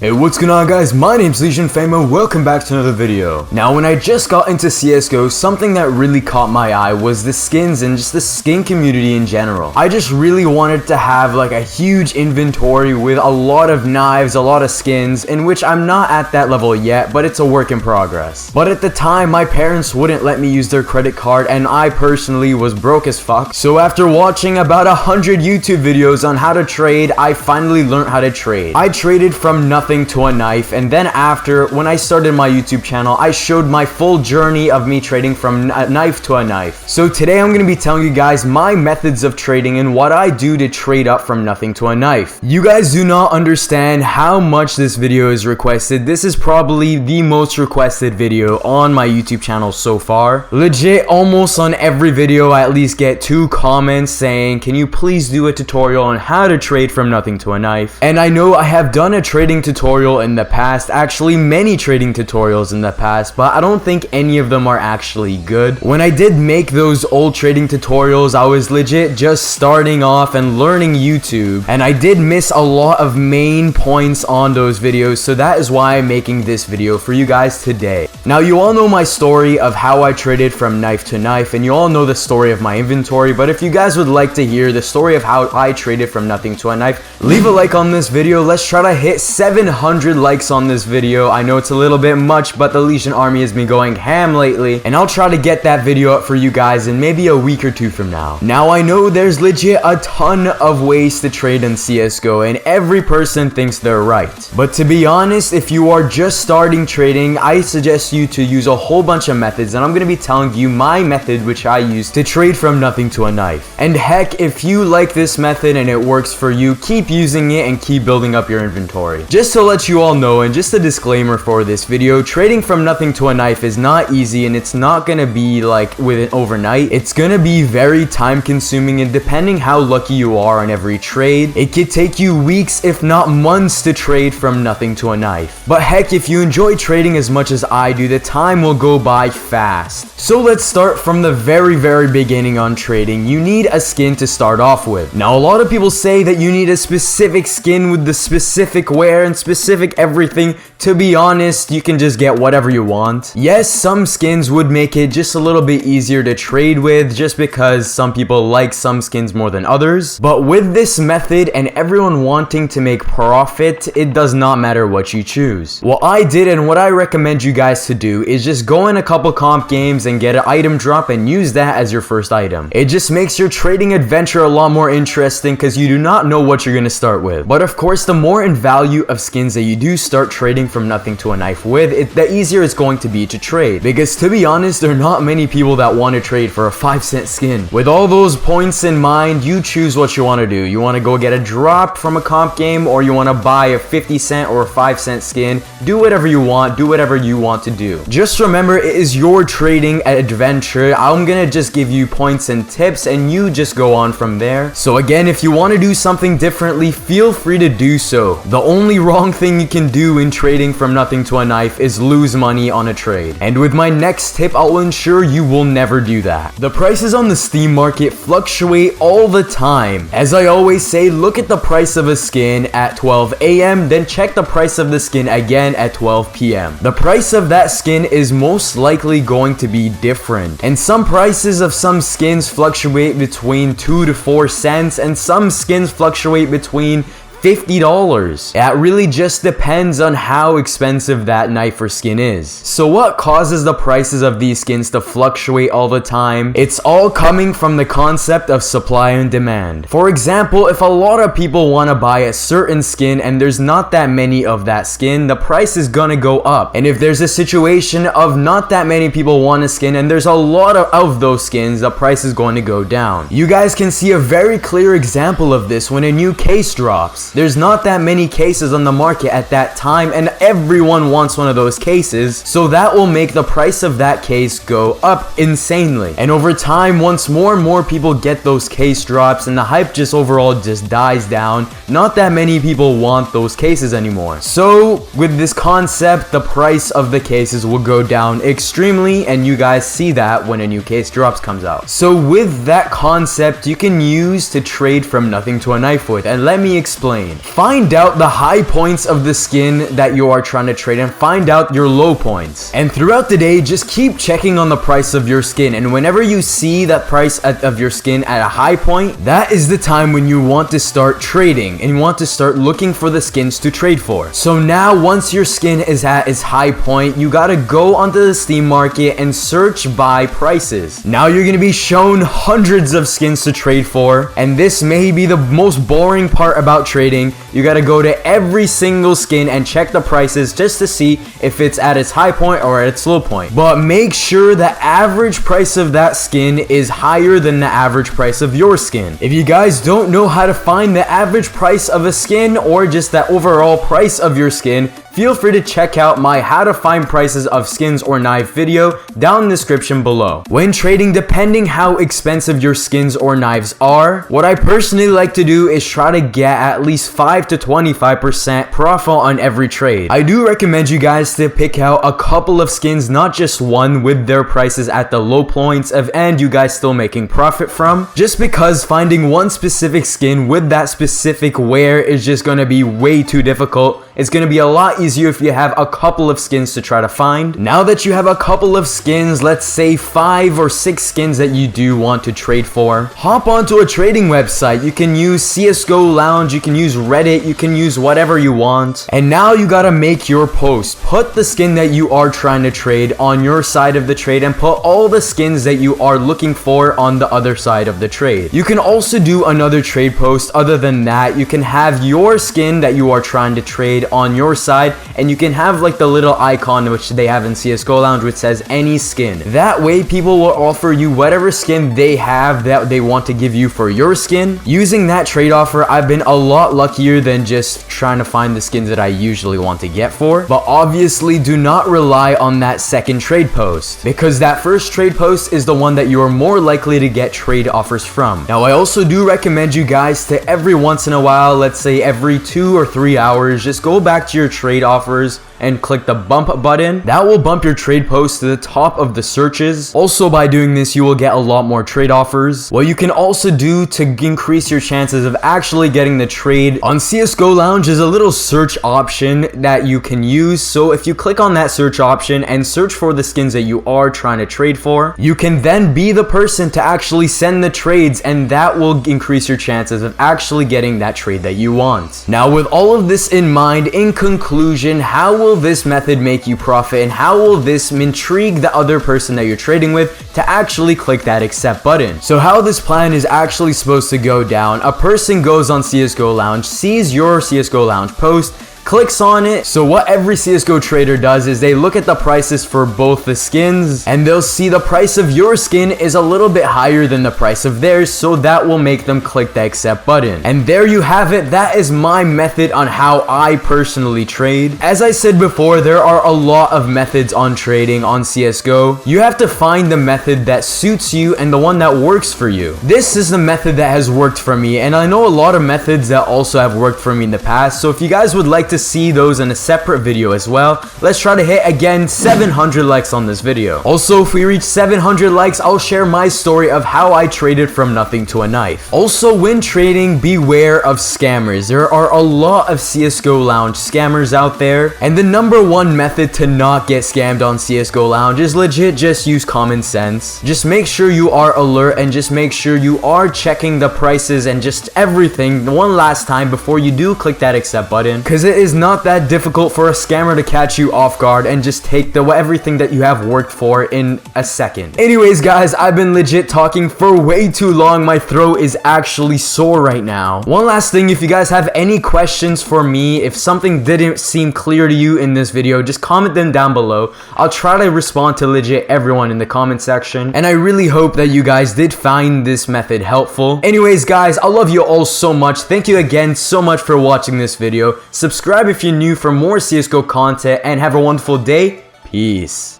Hey, what's going on guys? My name's Legion Fame and welcome back to another video. Now, when I just got into CSGO, something that really caught my eye was the skins and just the skin community in general. I just really wanted to have like a huge inventory with a lot of knives, a lot of skins, in which I'm not at that level yet, but it's a work in progress. But at the time, my parents wouldn't let me use their credit card and I personally was broke as fuck. So after watching about 100 YouTube videos on how to trade, I finally learned how to trade. I traded from nothing to a knife, and then after, when I started my YouTube channel, I showed my full journey of me trading from a knife to a knife. So today I'm going to be telling you guys my methods of trading and what I do to trade up from nothing to a knife. You guys do not understand how much this video is requested. This is probably the most requested video on my YouTube channel so far. Legit, almost on every video I at least get 2 comments saying, can you please do a tutorial on how to trade from nothing to a knife? And I know I have done a trading tutorial in the past, actually many trading tutorials in the past, but I don't think any of them are actually good. When I did make those old trading tutorials, I was legit just starting off and learning YouTube, and I did miss a lot of main points on those videos, so that is why I'm making this video for you guys today. Now, you all know my story of how I traded from knife to knife, and you all know the story of my inventory, but if you guys would like to hear the story of how I traded from nothing to a knife, leave a like on this video. Let's try to hit 700 likes on this video. I know it's a little bit much, but the Legion army has been going ham lately, and I'll try to get that video up for you guys in maybe a week or 2 from now. Now, I know there's legit a ton of ways to trade in CSGO, and every person thinks they're right. But to be honest, if you are just starting trading, I suggest you to use a whole bunch of methods, and I'm going to be telling you my method which I use to trade from nothing to a knife. And heck, if you like this method and it works for you, keep using it and keep building up your inventory. Just to let you all know, and just a disclaimer for this video, trading from nothing to a knife is not easy, and it's not gonna be like within overnight. It's gonna be very time consuming, and depending how lucky you are on every trade, it could take you weeks if not months to trade from nothing to a knife. But heck, if you enjoy trading as much as I do, the time will go by fast. So let's start from the very beginning on trading. You need a skin to start off with. Now, a lot of people say that you need a specific skin with the specific wear and specific everything. To be honest, you can just get whatever you want. Yes, some skins would make it just a little bit easier to trade with, just because some people like some skins more than others. But with this method and everyone wanting to make profit, it does not matter what you choose. What I did and what I recommend you guys to do is just go in a couple comp games and get an item drop and use that as your first item. It just makes your trading adventure a lot more interesting because you do not know what you're going to start with. But of course, the more in value of skins that you do start trading from nothing to a knife with, the easier it's going to be to trade. Because to be honest, there are not many people that want to trade for a 5-cent skin. With all those points in mind, you choose what you want to do. You want to go get a drop from a comp game, or you want to buy a 50-cent or a 5-cent skin. Do whatever you want. Do whatever you want to do. Just remember, it is your trading adventure. I'm gonna just give you points and tips, and you just go on from there. So again, if you want to do something differently, feel free to do so. The only wrong thing you can do in trading from nothing to a knife is lose money on a trade. And with my next tip, I'll ensure you will never do that. The prices on the Steam market fluctuate all the time. As I always say, look at the price of a skin at 12 AM, then check the price of the skin again at 12 PM. The price of that skin is most likely going to be different. And some prices of some skins fluctuate between 2 to 4 cents, and some skins fluctuate between $50. It really just depends on how expensive that knife or skin is. So what causes the prices of these skins to fluctuate all the time? It's all coming from the concept of supply and demand. For example, if a lot of people want to buy a certain skin and there's not that many of that skin, the price is gonna go up. And if there's a situation of not that many people want a skin and there's a lot of those skins, the price is going to go down. You guys can see a very clear example of this when a new case drops. There's not that many cases on the market at that time, and everyone wants one of those cases, so that will make the price of that case go up insanely. And over time, once more and more people get those case drops and the hype just overall just dies down, not that many people want those cases anymore. So with this concept, the price of the cases will go down extremely, and you guys see that when a new case drops comes out. So with that concept, you can use to trade from nothing to a knife with, and let me explain. coin. Find out the high points of the skin that you are trying to trade and find out your low points. And throughout the day, just keep checking on the price of your skin, and whenever you see that price of your skin at a high point, that is the time when you want to start trading and you want to start looking for the skins to trade for. So now once your skin is at its high point, you gotta go onto the Steam market and search by prices. Now you're gonna be shown hundreds of skins to trade for, and this may be the most boring part about trading. You gotta go to every single skin and check the prices just to see if it's at its high point or at its low point. But make sure the average price of that skin is higher than the average price of your skin. If you guys don't know how to find the average price of a skin or just the overall price of your skin, feel free to check out my how to find prices of skins or knife video down in the description below. When trading, depending how expensive your skins or knives are, what I personally like to do is try to get at least 5 to 25% profit on every trade. I do recommend you guys to pick out a couple of skins, not just one, with their prices at the low points of and you guys still making profit from, just because finding one specific skin with that specific wear is just going to be way too difficult. It's going to be a lot easier if you have a couple of skins to try to find. Now that you have a couple of skins, let's say 5 or 6 skins that you do want to trade for, hop onto a trading website. You can use Csgo Lounge, you can use Reddit, you can use whatever you want. And now you gotta make your post. Put the skin that you are trying to trade on your side of the trade and put all the skins that you are looking for on the other side of the trade. You can also do another trade post. Other than that, you can have your skin that you are trying to trade on your side, and you can have like the little icon which they have in Csgo Lounge which says any skin. That way people will offer you whatever skin they have that they want to give you for your skin. Using that trade offer, I've been a lot luckier than just trying to find the skins that I usually want to get for. But obviously do not rely on that second trade post, because that first trade post is the one that you are more likely to get trade offers from. Now I also do recommend you guys to every once in a while, let's say every 2 or 3 hours, just go back to your trade offers and click the bump button. That will bump your trade post to the top of the searches. Also, by doing this, you will get a lot more trade offers. What you can also do to increase your chances of actually getting the trade on Csgo Lounge is a little search option that you can use. So if you click on that search option and search for the skins that you are trying to trade for, you can then be the person to actually send the trades, and that will increase your chances of actually getting that trade that you want. Now, with all of this in mind, in conclusion, how will this method make you profit, and how will this intrigue the other person that you're trading with to actually click that accept button? So how this plan is actually supposed to go down: a person goes on Csgo Lounge, sees your Csgo Lounge post, clicks on it. So what every CSGO trader does is they look at the prices for both the skins, and they'll see the price of your skin is a little bit higher than the price of theirs, so that will make them click the accept button. And there you have it. That is my method on how I personally trade. As I said before, there are a lot of methods on trading on CSGO. You have to find the method that suits you and the one that works for you. This is the method that has worked for me, and I know a lot of methods that also have worked for me in the past, so if you guys would like to see those in a separate video as well, let's try to hit again 700 likes on this video. Also, if we reach 700 likes, I'll share my story of how I traded from nothing to a knife. Also, when trading, beware of scammers. There are a lot of CSGO Lounge scammers out there, and the #1 method to not get scammed on CSGO Lounge is legit just use common sense. Just make sure you are alert, and just make sure you are checking the prices and just everything one last time before you do click that accept button, because it is not that difficult for a scammer to catch you off guard and just take everything that you have worked for in a second. Anyways guys, I've been legit talking for way too long. My throat is actually sore right now. One last thing, if you guys have any questions for me, if something didn't seem clear to you in this video, just comment them down below. I'll try to respond to legit everyone in the comment section, and I really hope that you guys did find this method helpful. Anyways guys, I love you all so much. Thank you again so much for watching this video. Subscribe if you're new for more CSGO content, and have a wonderful day. Peace.